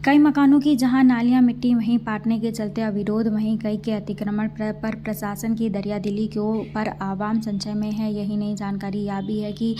कई मकानों की जहां नालियां मिट्टी वहीं पाटने के चलते अविरोध, वहीं कई के अतिक्रमण पर प्रशासन की दरियादिली के ऊपर आवाम संशय में है। यही नहीं, जानकारी यह भी है कि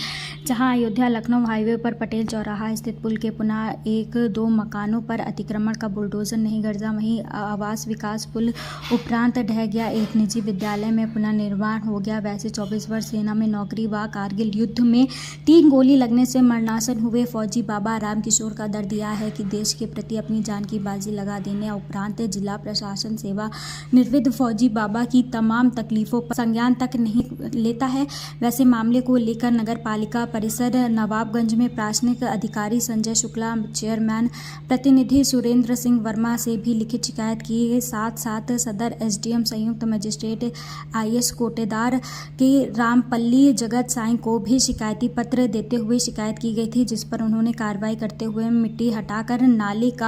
जहां अयोध्या लखनऊ हाईवे पर पटेल चौराहा स्थित पुल के पुनः 1-2 मकानों पर अतिक्रमण का बुलडोजर नहीं गरजा, वहीं आवास विकास पुल उपरांत ढह गया। एक निजी विद्यालय में पुनर्निर्माण हो गया। वैसे 24 वर्ष सेना में नौकरी व कारगिल युद्ध में 3 गोली लगने से मरणासन हुए फौजी बाबा रामकिशोर का दर्द यह है कि देश के प्रति अपनी जान की बाजी लगा देने उपरांत जिला प्रशासन सेवा निवृत्त फौजी बाबा की तमाम तकलीफों पर संज्ञान तक नहीं लेता है। वैसे मामले को लेकर नगर पालिका परिसर नवाबगंज में प्रशासनिक अधिकारी संजय शुक्ला, चेयरमैन प्रतिनिधि सुरेंद्र सिंह वर्मा से भी लिखित शिकायत की। साथ साथ सदर एसडीएम संयुक्त मजिस्ट्रेट आईएस कोटेदार के रामपल्ली जगत साईं को भी शिकायती पत्र देते हुए शिकायत की गई थी, जिस पर उन्होंने कार्रवाई करते हुए मिट्टी हटाकर नाले का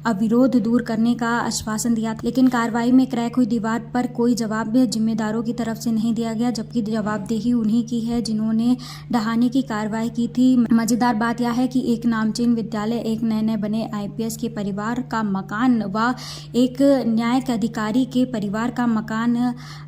अविरोध दूर करने का आश्वासन दिया, लेकिन कार्रवाई में क्रैक हुई दीवार पर कोई जवाब जिम्मेदारों की तरफ से नहीं दिया गया, जबकि जवाबदेही उन्हीं की है जिन्होंने ढहाने की कार्रवाई की थी। मजेदार बात यह है कि एक नामचीन विद्यालय, एक नए बने आईपीएस के परिवार का मकान व एक न्यायिक अधिकारी के परिवार का मकान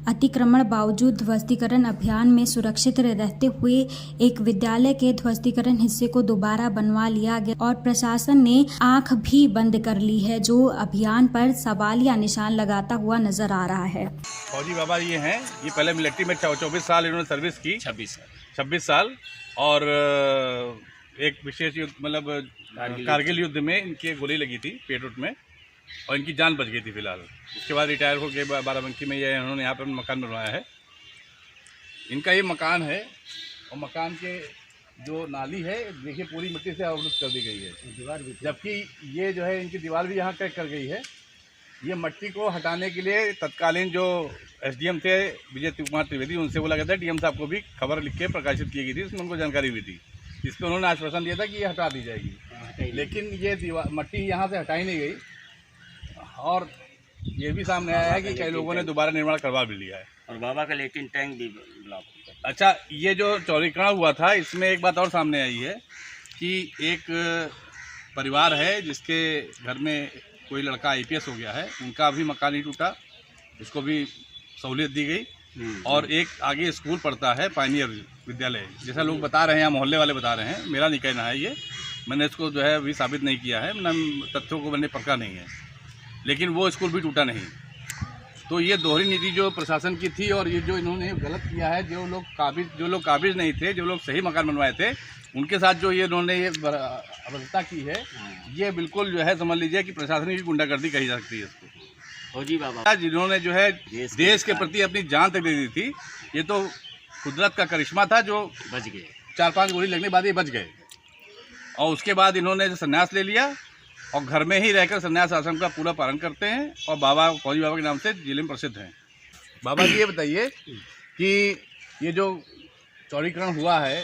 अतिक्रमण बावजूद ध्वस्तीकरण अभियान में सुरक्षित रहते हुए एक विद्यालय के ध्वस्तीकरण हिस्से को दोबारा बनवा लिया गया और प्रशासन ने आंख भी बंद कर ली है, जो अभियान पर सवालिया निशान लगाता हुआ नजर आ रहा है। फौजी बाबा ये हैं, ये पहले मिलिट्री में 24 साल इन्होंने सर्विस की, 26 साल और एक विशेष युद्ध मतलब कारगिल युद्ध में इनकी गोली लगी थी पेट में और इनकी जान बच गई थी फिलहाल। उसके बाद रिटायर होकर बाराबंकी में ये इन्होंने यहाँ पर मकान बनवाया है। इनका ये मकान है और मकान के जो नाली है देखिए पूरी मिट्टी से आवृत कर दी गई है, दीवार भी, जबकि ये जो है इनकी दीवार भी यहाँ क्रैक कर गई है। ये मिट्टी को हटाने के लिए तत्कालीन जो एसडीएम थे विजय कुमार त्रिवेदी, उनसे बोला गया था, डीएम साहब को भी खबर लिख के प्रकाशित की गई थी, इसमें उनको जानकारी हुई थी, जिस पर उन्होंने आश्वासन दिया था कि ये हटा दी जाएगी, लेकिन ये दीवार मिट्टी यहाँ से हटाई नहीं गई। और ये भी सामने आया है कि कई लोगों ने दोबारा निर्माण करवा भी लिया है और बाबा का लेटिन टैंक भी ब्लॉक। अच्छा, ये जो चौड़ीकरण हुआ था इसमें एक बात और सामने आई है कि एक परिवार है जिसके घर में कोई लड़का आईपीएस हो गया है, उनका भी मकान नहीं टूटा, उसको भी सहूलियत दी गई। और एक आगे स्कूल पढ़ता है पायनियर विद्यालय, जैसा लोग बता रहे हैं या मोहल्ले वाले बता रहे हैं, मेरा नहीं कहना है, ये मैंने इसको जो है अभी साबित नहीं किया है, तथ्यों को मैंने पकड़ा नहीं है, लेकिन वो स्कूल भी टूटा नहीं। तो ये दोहरी नीति जो प्रशासन की थी और ये जो इन्होंने गलत किया है, जो लोग काबिज नहीं थे, जो लोग सही मकान बनवाए थे, उनके साथ जो ये इन्होंने ये अभद्रता की है, ये बिल्कुल जो है समझ लीजिए कि प्रशासन की गुंडागर्दी कही जा सकती है इसको। फौजी बाबा जिन्होंने जो है देश के प्रति अपनी जान तक दे दी थी, ये तो कुदरत का करिश्मा था जो बच गए। 4-5 गोली लगने के बाद ये बच गए और उसके बाद इन्होंने संन्यास ले लिया और घर में ही रहकर संन्यास आश्रम का पूरा पालन करते हैं और बाबा फौजी बाबा के नाम से जिले में प्रसिद्ध हैं। बाबा जी ये बताइए कि ये जो चौड़ीकरण हुआ है,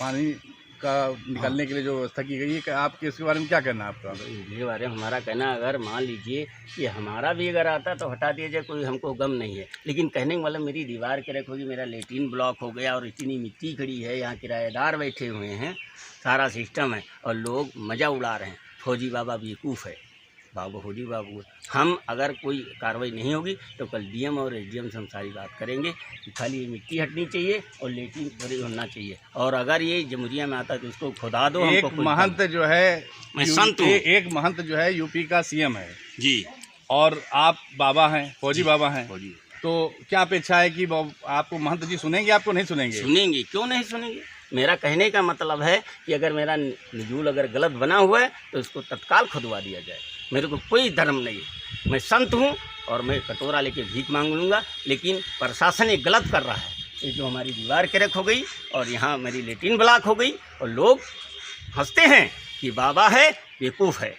पानी का निकालने के लिए जो व्यवस्था की गई है, आपके इसके बारे में क्या कहना है आपका? इसके बारे में हमारा कहना, अगर मान लीजिए कि हमारा भी अगर आता तो हटा दिया जाए, कोई हमको गम नहीं है, लेकिन कहने का मतलब मेरी दीवार क्रैक होगी, मेरा लेटिन ब्लॉक हो गया और इतनी मिट्टी खड़ी है, यहाँ किराएदार बैठे हुए हैं, सारा सिस्टम है और लोग मज़ा उड़ा रहे हैं। फौजी बाबा बेवकूफ़ है, बाबा फौजी बाबू। हम अगर कोई कार्रवाई नहीं होगी तो कल डीएम और एसडीएम से हम सारी बात करेंगे कि खाली ये मिट्टी हटनी चाहिए और लेटिन होना चाहिए, और अगर ये जमुरिया में आता है तो इसको खुदा दो। एक महंत जो है, मैं संत हूँ, एक महंत जो है यूपी का सीएम है जी, और आप बाबा हैं, फौजी बाबा हैं, फौजी। तो क्या अपेक्षा है कि आपको महंत जी सुनेंगे, आपको नहीं सुनेंगे? सुनेंगे, क्यों नहीं सुनेंगे। मेरा कहने का मतलब है कि अगर मेरा निजूल अगर गलत बना हुआ है तो इसको तत्काल खुदवा दिया जाए। मेरे को कोई धर्म नहीं है, मैं संत हूँ और मैं कटोरा लेके भीख मांग लूँगा, लेकिन प्रशासन ये गलत कर रहा है। ये जो हमारी दीवार क्रैक हो गई और यहाँ मेरी लेटिन ब्लॉक हो गई और लोग हंसते हैं कि बाबा है बेवकूफ़ है।